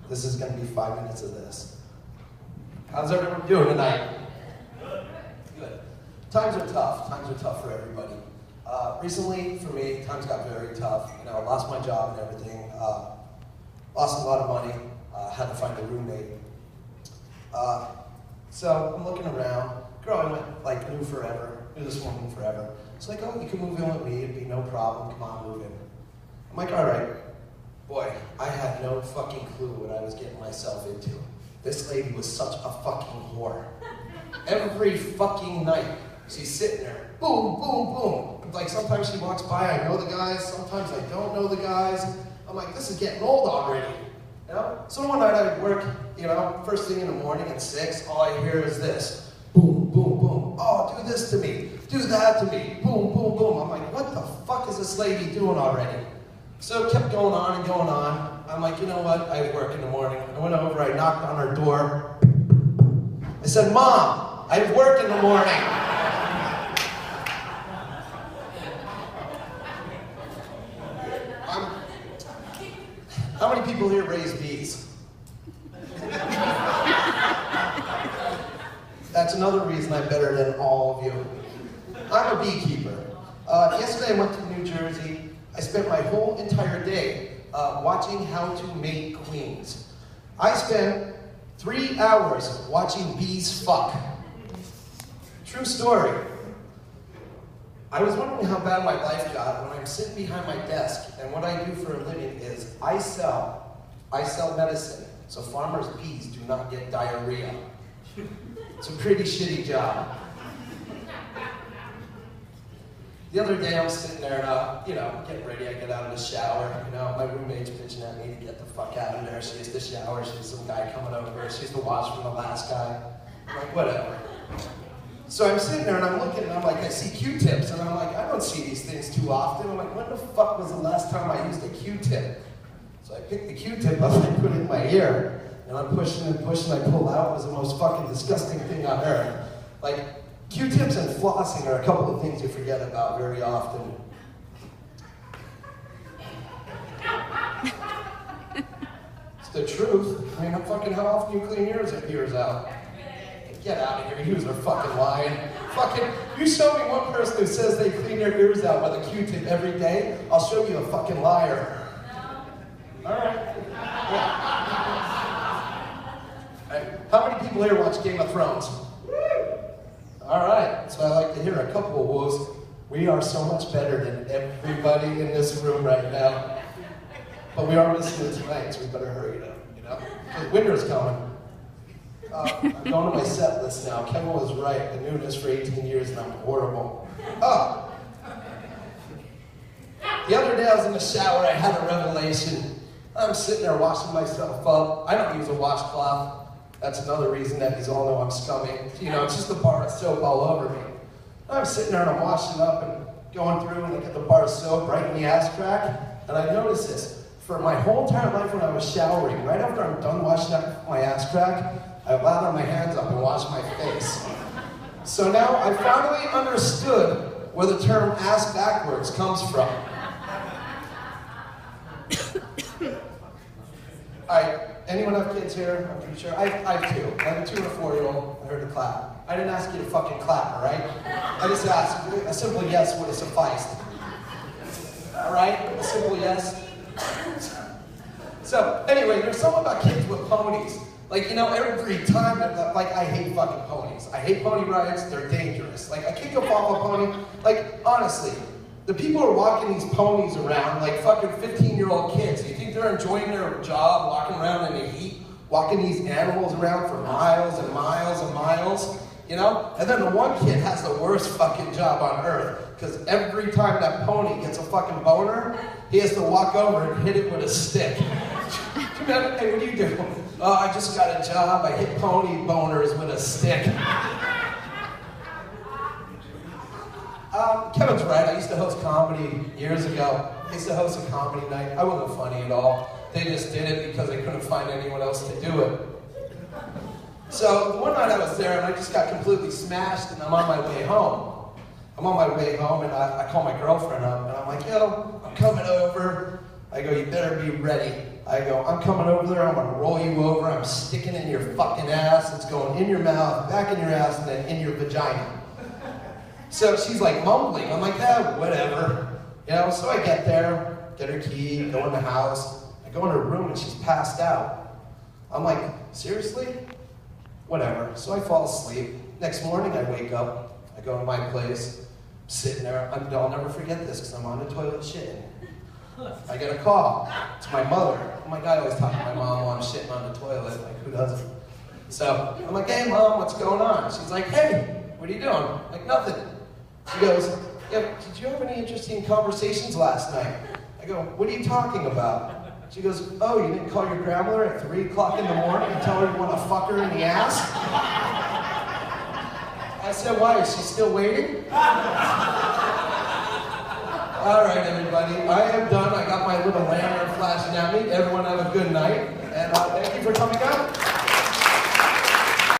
This is going to be 5 minutes of this. How's everyone doing tonight? Good. Times are tough. Times are tough for everybody. Recently, for me, times got very tough. You know, I lost my job and everything. Lost a lot of money. Had to find a roommate. So I'm looking around. Girl I went, like, knew forever. Knew this woman forever. It's like, oh, you can move in with me. It'd be no problem. Come on, move in. I'm like, all right. Boy, I had no fucking clue what I was getting myself into. This lady was such a fucking whore. Every fucking night, she's sitting there, boom, boom, boom. Like sometimes she walks by, I know the guys, sometimes I don't know the guys. I'm like, this is getting old already. You know? So one night I would work, you know, first thing in the morning at 6, all I hear is this. Boom, boom, boom. Oh, do this to me. Do that to me. Boom, boom, boom. I'm like, what the fuck is this lady doing already? So it kept going on and going on. I'm like, you know what? I work in the morning. I went over, I knocked on her door. I said, Mom, I have work in the morning. How many people here raise bees? That's another reason I'm better than all of you. I'm a beekeeper. Yesterday I went to New Jersey. I spent my whole entire day watching how to make queens. I spent 3 hours watching bees fuck. True story. I was wondering how bad my life got when I'm sitting behind my desk, and what I do for a living is I sell medicine, so farmers' bees do not get diarrhea. It's a pretty shitty job. The other day I was sitting there and, you know, getting ready, I get out of the shower, you know, my roommate's bitching at me to get the fuck out of there. She has to shower, she's some guy coming over, she has to wash from the last guy. I'm like, whatever. So I'm sitting there and I'm looking and I'm like, I see Q-tips and I'm like, I don't see these things too often. I'm like, when the fuck was the last time I used a Q-tip? So I picked the Q-tip up and I put it in my ear and I'm pushing and pushing, I pull out. It was the most fucking disgusting thing on earth. Like, Q-tips and flossing are a couple of things you forget about very often. It's the truth. I mean, how often you clean your ears out? Get out of here, you are fucking lying. Fucking, you show me one person who says they clean their ears out with a Q-tip every day, I'll show you a fucking liar. No. All right. Yeah. All right. How many people here watch Game of Thrones? All right, so I like to hear a couple of woes. We are so much better than everybody in this room right now. But we are listening tonight, so we better hurry it up, you know? Because winter's coming. I'm going to my set list now. Kevin was right. I've been doing this for 18 years and I'm horrible. Oh. The other day I was in the shower, I had a revelation. I'm sitting there washing myself up. I don't use a washcloth. That's another reason that you all know I'm scummy. You know, it's just a bar of soap all over me. I'm sitting there and I'm washing up and going through and I get the bar of soap right in the ass crack. And I noticed this. For my whole entire life when I was showering, right after I'm done washing up my ass crack, I lather my hands up and wash my face. So now I finally understood where the term ass backwards comes from. Alright, anyone have kids here? I'm pretty sure. I have 2. I have a 2 and a 4-year-old. I heard a clap. I didn't ask you to fucking clap, alright? I just asked. A simple yes would have sufficed. Alright? A simple yes. So, anyway, there's something about kids with ponies. Like, you know, every time, like, I hate fucking ponies. I hate pony rides, they're dangerous. Like, I kick up off a pony. Like, honestly, the people who are walking these ponies around, like fucking 15-year-old kids, do you think they're enjoying their job, walking around in the heat, walking these animals around for miles and miles and miles, you know? And then the one kid has the worst fucking job on earth, because every time that pony gets a fucking boner, he has to walk over and hit it with a stick. Hey, what do you do? Oh, I just got a job. I hit pony boners with a stick. Kevin's right. I used to host comedy years ago. I used to host a comedy night. I wasn't funny at all. They just did it because they couldn't find anyone else to do it. So the one night I was there and I just got completely smashed and I'm on my way home. I'm on my way home and I call my girlfriend up and I'm like, yo, I'm coming over. I go, you better be ready. I go, I'm coming over there, I'm gonna roll you over, I'm sticking in your fucking ass, it's going in your mouth, back in your ass, and then in your vagina. So she's like mumbling, I'm like, whatever. You know, so I get there, get her key, go in the house, I go in her room and she's passed out. I'm like, seriously? Whatever. So I fall asleep. Next morning I wake up, I go to my place, I'm sitting there, I'll never forget this because I'm on the toilet shitting. I get a call. It's my mother. Oh my God, I always talk to my mom while I'm shitting on the toilet. Like, who doesn't? So I'm like, hey mom, what's going on? She's like, hey, what are you doing? I'm like, nothing. She goes, yeah, did you have any interesting conversations last night? I go, what are you talking about? She goes, oh, you didn't call your grandmother at 3 o'clock in the morning and tell her you want to fuck her in the ass? I said, why, is she still waiting? All right, everybody, I am done. I got my little lantern flashing at me. Everyone have a good night, and thank you for coming out.